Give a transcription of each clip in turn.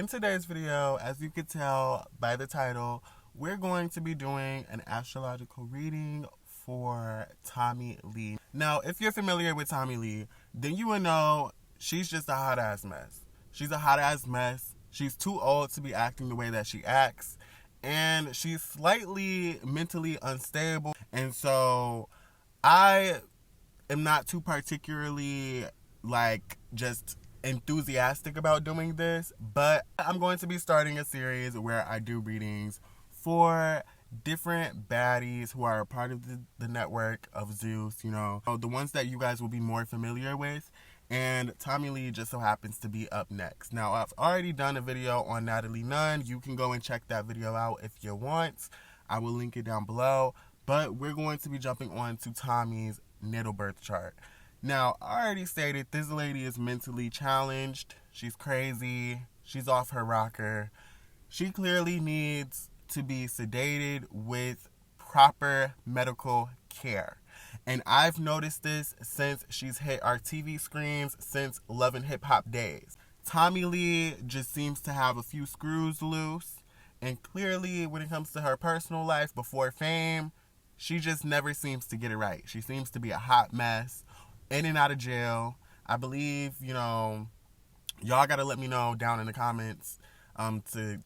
in today's video, as you could tell by the title, we're going to be doing an astrological reading for Tommie Lee. Now, if you're familiar with Tommie Lee, then you would know she's just a hot ass mess. She's a hot ass mess. She's too old to be acting the way that she acts. And she's slightly mentally unstable. And so I am not too particularly just enthusiastic about doing this, but I'm going to be starting a series where I do readings for different baddies who are a part of the network of Zeus, the ones that you guys will be more familiar with. And Tommie Lee just so happens to be up next. Now, I've already done a video on Natalie Nunn. You can go and check that video out if you want. I will link it down below. But we're going to be jumping on to Tommie's natal birth chart. Now, I already stated this lady is mentally challenged. She's crazy. She's off her rocker. She clearly needs to be sedated with proper medical care. And I've noticed this since she's hit our TV screens since Love and Hip Hop days. Tommie Lee just seems to have a few screws loose. And clearly, when it comes to her personal life before fame, she just never seems to get it right. She seems to be a hot mess, in and out of jail. I believe, y'all got to let me know down in the comments to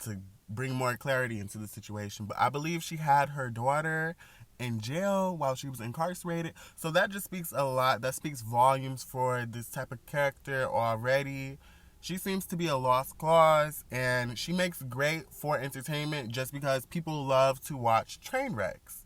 bring more clarity into the situation. But I believe she had her daughter in jail while she was incarcerated. So that just speaks a lot. That speaks volumes for this type of character already. She seems to be a lost cause, and she makes great for entertainment just because people love to watch train wrecks.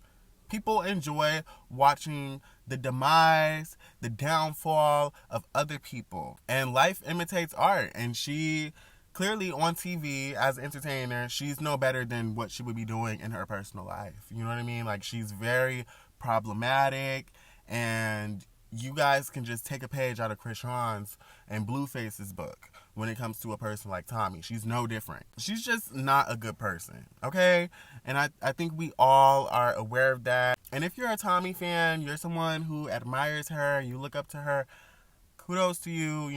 People enjoy watching the demise, the downfall of other people. And life imitates art. And she clearly on TV as an entertainer, she's no better than what she would be doing in her personal life. You know what I mean? She's very problematic, and you guys can just take a page out of Krishan's and Blueface's book when it comes to a person like Tommie. She's no different. She's just not a good person, okay? And I think we all are aware of that. And if you're a Tommie fan, you're someone who admires her, you look up to her, kudos to you,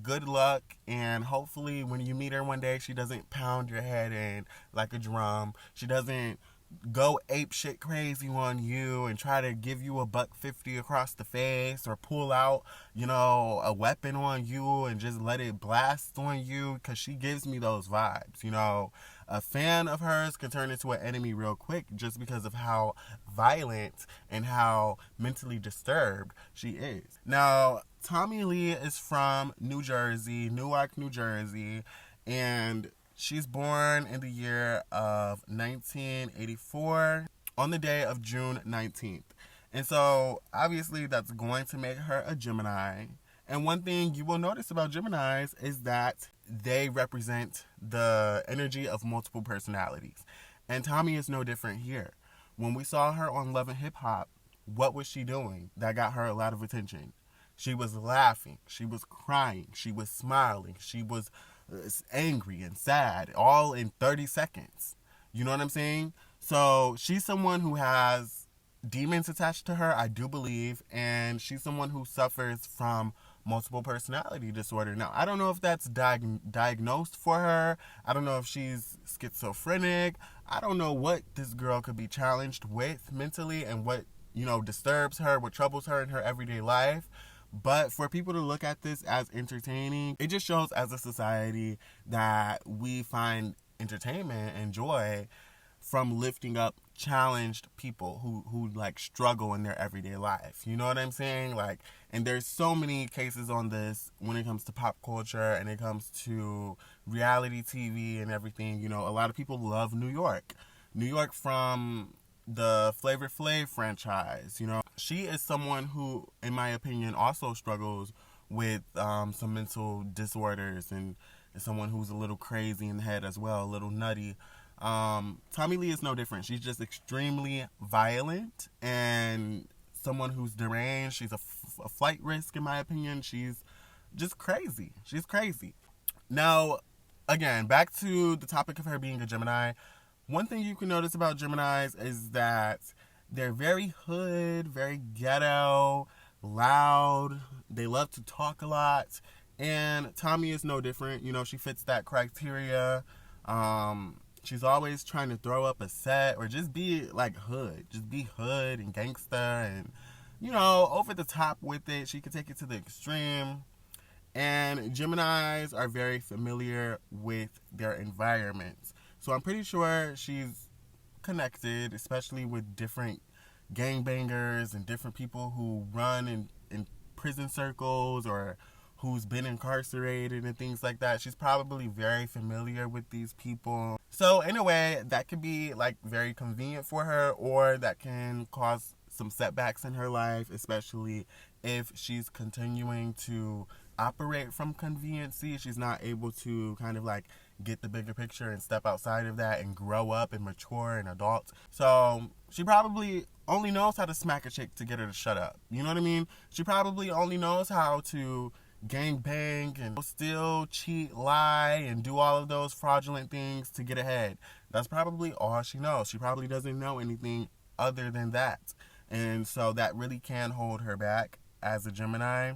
good luck. And hopefully when you meet her one day, she doesn't pound your head in like a drum. She doesn't go ape shit crazy on you and try to give you a $150 across the face, or pull out, a weapon on you and just let it blast on you, because she gives me those vibes. A fan of hers can turn into an enemy real quick just because of how violent and how mentally disturbed she is. Now, Tommie Lee is from New Jersey, Newark, New Jersey, and she's born in the year of 1984 on the day of June 19th. And so, obviously, that's going to make her a Gemini. And one thing you will notice about Geminis is that they represent the energy of multiple personalities. And Tommie is no different here. When we saw her on Love and Hip Hop, what was she doing that got her a lot of attention? She was laughing. She was crying. She was smiling. She was angry and sad, all in 30 seconds. You know what I'm saying? So she's someone who has demons attached to her, I do believe, and she's someone who suffers from multiple personality disorder. Now, I don't know if that's diagnosed for her. I don't know if she's schizophrenic. I don't know what this girl could be challenged with mentally, and what, disturbs her, what troubles her in her everyday life. But for people to look at this as entertaining, it just shows as a society that we find entertainment and joy from lifting up challenged people who struggle in their everyday life. You know what I'm saying? And there's so many cases on this when it comes to pop culture and it comes to reality TV and everything. A lot of people love New York. New York from the Flavor Flav franchise. She is someone who, in my opinion, also struggles with some mental disorders, and is someone who's a little crazy in the head as well, a little nutty. Tommie Lee is no different. She's just extremely violent and someone who's deranged. She's a flight risk, in my opinion. She's just crazy. She's crazy. Now, again, back to the topic of her being a Gemini. One thing you can notice about Geminis is that they're very hood, very ghetto, loud. They love to talk a lot. And Tommie is no different. You know, she fits that criteria. She's always trying to throw up a set or just be like hood. Just be hood and gangster and, you know, over the top with it. She can take it to the extreme. And Geminis are very familiar with their environments. So I'm pretty sure she's connected, especially with different gangbangers and different people who run in prison circles or who's been incarcerated and things like that. She's probably very familiar with these people. So in a way, that could be like very convenient for her, or that can cause some setbacks in her life, especially if she's continuing to operate from conveniency. She's not able to kind of like get the bigger picture and step outside of that and grow up and mature and adult. So she probably only knows how to smack a chick to get her to shut up. You know what I mean? She probably only knows how to gang bang and steal, cheat, lie, and do all of those fraudulent things to get ahead. That's probably all she knows. She probably doesn't know anything other than that. And so that really can hold her back as a Gemini.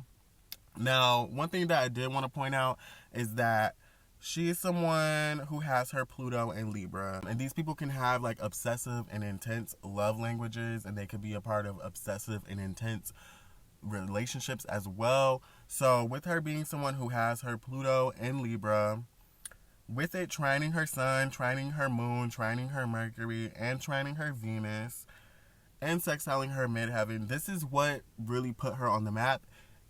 Now, one thing that I did want to point out is that she is someone who has her Pluto in Libra. And these people can have like obsessive and intense love languages, and they could be a part of obsessive and intense relationships as well. So with her being someone who has her Pluto in Libra, with it trining her Sun, trining her Moon, trining her Mercury, and trining her Venus, and sextiling her midheaven, this is what really put her on the map.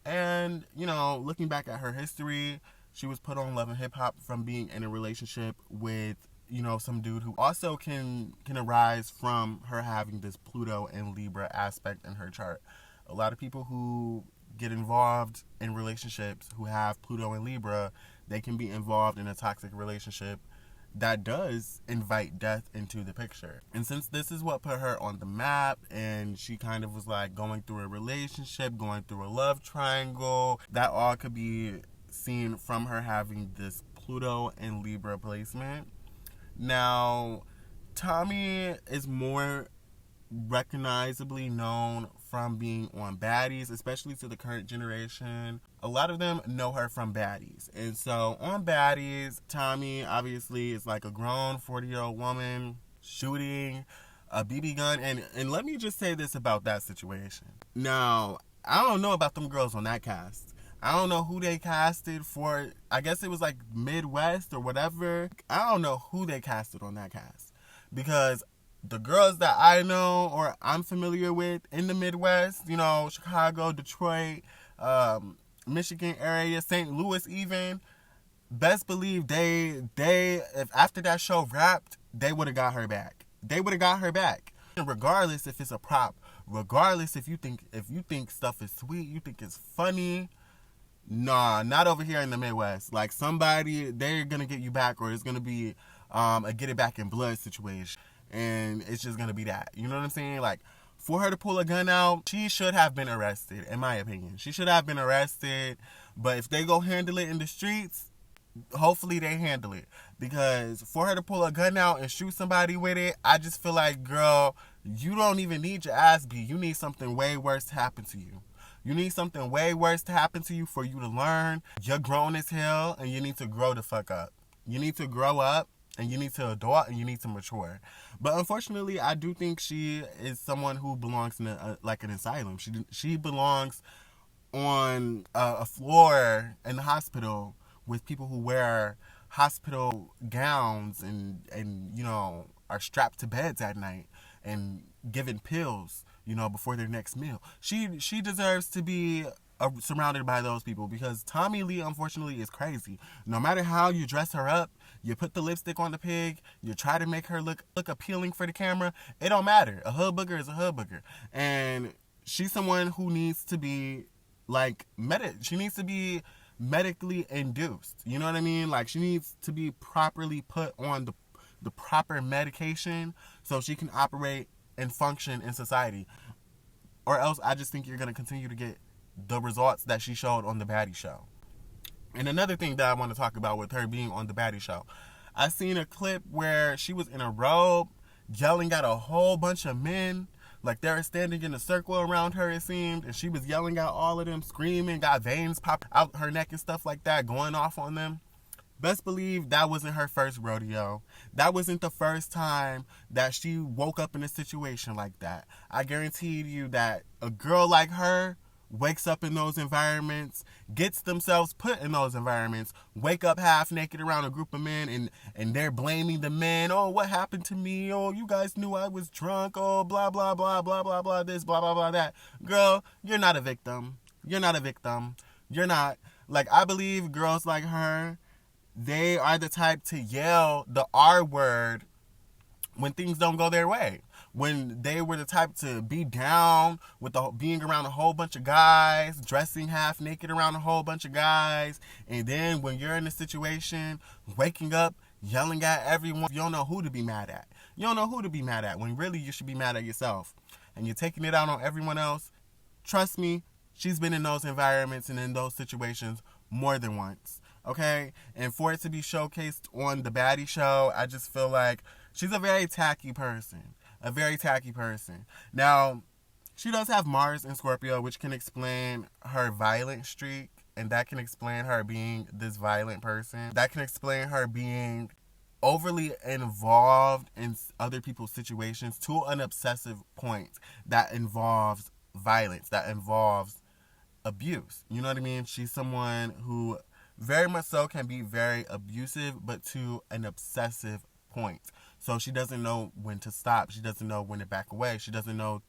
And, you know, looking back at her history, she was put on Love and Hip Hop from being in a relationship with, you know, some dude who also can arise from her having this Pluto and Libra aspect in her chart. A lot of people who get involved in relationships who have Pluto and Libra, they can be involved in a toxic relationship that does invite death into the picture. And since this is what put her on the map, and she kind of was like going through a relationship, going through a love triangle, that all could be seen from her having this Pluto and Libra placement. Now, Tommie is more recognizably known from being on Baddies, especially to the current generation. A lot of them know her from Baddies. And so on Baddies, Tommie obviously is like a grown 40-year-old woman shooting a BB gun. And let me just say this about that situation. Now, I don't know about them girls on that cast. I don't know who they casted for. I guess it was like Midwest or whatever. I don't know who they casted on that cast. Because the girls that I know or I'm familiar with in the Midwest, you know, Chicago, Detroit, Michigan area, St. Louis even, best believe they if after that show wrapped, they would have got her back. They would have got her back. And regardless if it's a prop, regardless if you think stuff is sweet, you think it's funny, nah, not over here in the Midwest. Like somebody, they're gonna get you back, or it's gonna be a get it back in blood situation. And it's just gonna be that. You know what I'm saying? Like, for her to pull a gun out, she should have been arrested, in my opinion. She should have been arrested. But if they go handle it in the streets, hopefully they handle it. Because for her to pull a gun out and shoot somebody with it, I just feel like, girl, you don't even need your ass beat. You need something way worse to happen to you. You need something way worse to happen to you for you to learn. You're grown as hell, and you need to grow the fuck up. You need to grow up. And you need to adult, and you need to mature. But unfortunately, I do think she is someone who belongs in like an asylum. She belongs on a floor in the hospital with people who wear hospital gowns and you know, are strapped to beds at night and given pills, you know, before their next meal. She deserves to be surrounded by those people, because Tommie Lee, unfortunately, is crazy. No matter how you dress her up, you put the lipstick on the pig, you try to make her look appealing for the camera, it don't matter. A hood booger is a hood booger. And she's someone who needs to be, like, she needs to be medically induced. You know what I mean? Like, she needs to be properly put on the proper medication so she can operate and function in society. Or else I just think you're going to continue to get the results that she showed on the Baddie Show. And another thing that I want to talk about with her being on the Baddie Show, I seen a clip where she was in a robe yelling at a whole bunch of men Like they were standing in a circle around her, it seemed, and she was yelling at all of them, screaming, got veins pop out her neck and stuff like that, going off on them. Best believe that wasn't her first rodeo. That wasn't the first time that she woke up in a situation like that. I guarantee you that a girl like her wakes up in those environments, gets themselves put in those environments, wake up half naked around a group of men, and they're blaming the men. Oh, what happened to me? Oh, you guys knew I was drunk. Oh, blah, blah, blah, blah, blah, blah, this, blah, blah, blah, that. Girl, you're not a victim. You're not a victim. You're not. Like, I believe girls like her, they are the type to yell the R word when things don't go their way. When they were the type to be down with being around a whole bunch of guys, dressing half naked around a whole bunch of guys, and then when you're in a situation, waking up, yelling at everyone, you don't know who to be mad at. You don't know who to be mad at when really you should be mad at yourself. And you're taking it out on everyone else. Trust me, she's been in those environments and in those situations more than once. Okay? And for it to be showcased on the Baddie Show, I just feel like she's a very tacky person. A very tacky person. Now, she does have Mars in Scorpio, which can explain her violent streak, and that can explain her being this violent person. That can explain her being overly involved in other people's situations to an obsessive point that involves violence, that involves abuse. You know what I mean? She's someone who very much so can be very abusive, but to an obsessive point. So she doesn't know when to stop. She doesn't know when to back away. She doesn't know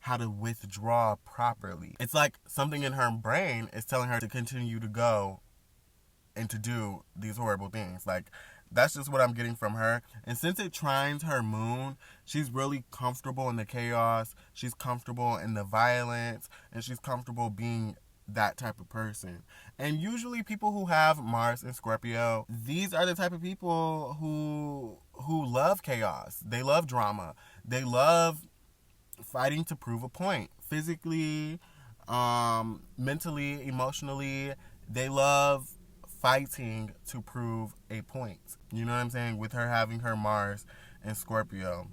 how to withdraw properly. It's like something in her brain is telling her to continue to go and to do these horrible things. Like, that's just what I'm getting from her. And since it trines her moon, she's really comfortable in the chaos. She's comfortable in the violence. And she's comfortable being that type of person. And usually people who have Mars in Scorpio, these are the type of people who love chaos. They love drama. They love fighting to prove a point. Physically, mentally, emotionally, they love fighting to prove a point. You know what I'm saying? With her having her Mars in Scorpio.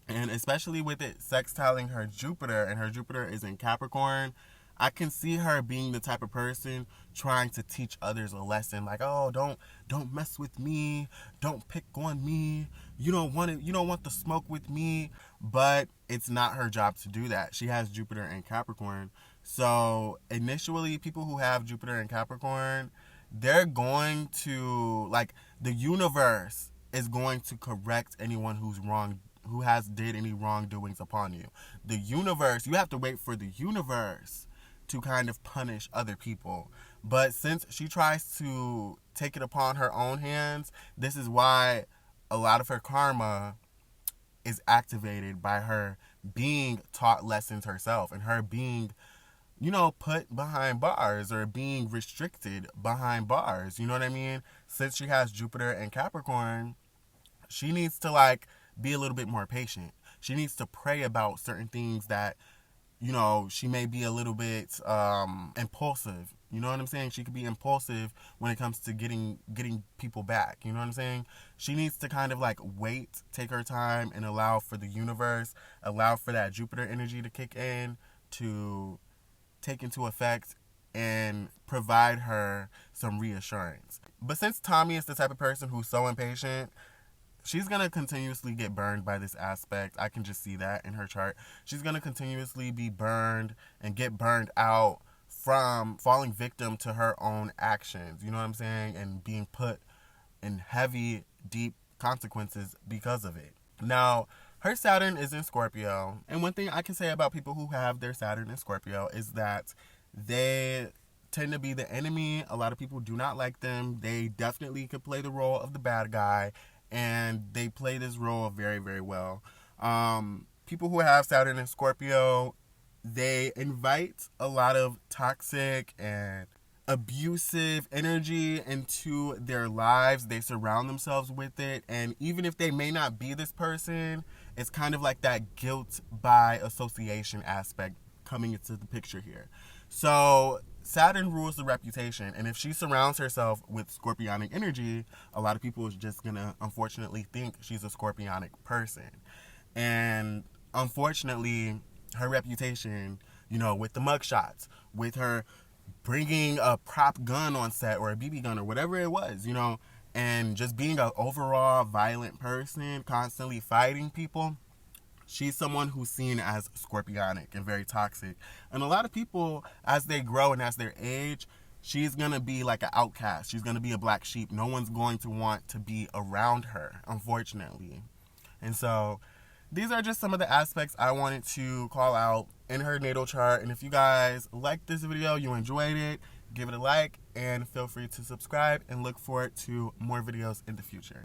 And especially with it sextiling her Jupiter, and her Jupiter is in Capricorn, I can see her being the type of person trying to teach others a lesson. Like, oh, don't mess with me. Don't pick on me. You don't want the smoke with me. But it's not her job to do that. She has Jupiter in Capricorn. So initially, people who have Jupiter in Capricorn, they're going to, like, the universe is going to correct anyone who's wrong, who has did any wrongdoings upon you. The universe, you have to wait for the universe to kind of punish other people. But since she tries to take it upon her own hands, this is why a lot of her karma is activated by her being taught lessons herself and her being, put behind bars or being restricted behind bars. You know what I mean? Since she has Jupiter and Capricorn, she needs to, be a little bit more patient. She needs to pray about certain things that, she may be a little bit impulsive. You know what I'm saying? She could be impulsive when it comes to getting people back. You know what I'm saying? She needs to kind of wait, take her time, and allow for the universe, allow for that Jupiter energy to kick in, to take into effect and provide her some reassurance. But since Tommie is the type of person who's so impatient, she's going to continuously get burned by this aspect. I can just see that in her chart. She's going to continuously be burned and get burned out from falling victim to her own actions. You know what I'm saying? And being put in heavy, deep consequences because of it. Now, her Saturn is in Scorpio. And one thing I can say about people who have their Saturn in Scorpio is that they tend to be the enemy. A lot of people do not like them. They definitely could play the role of the bad guy. And they play this role very, very well. People who have Saturn in Scorpio, they invite a lot of toxic and abusive energy into their lives. They surround themselves with it. And even if they may not be this person, it's kind of like that guilt by association aspect coming into the picture here. So Saturn rules the reputation, and if she surrounds herself with scorpionic energy, a lot of people is just going to unfortunately think she's a scorpionic person. And unfortunately, her reputation, with the mugshots, with her bringing a prop gun on set or a BB gun or whatever it was, and just being an overall violent person, constantly fighting people, she's someone who's seen as scorpionic and very toxic. And a lot of people, as they grow and as they age, she's going to be like an outcast. She's going to be a black sheep. No one's going to want to be around her, unfortunately. And so these are just some of the aspects I wanted to call out in her natal chart. And if you guys liked this video, you enjoyed it, give it a like, and feel free to subscribe and look forward to more videos in the future.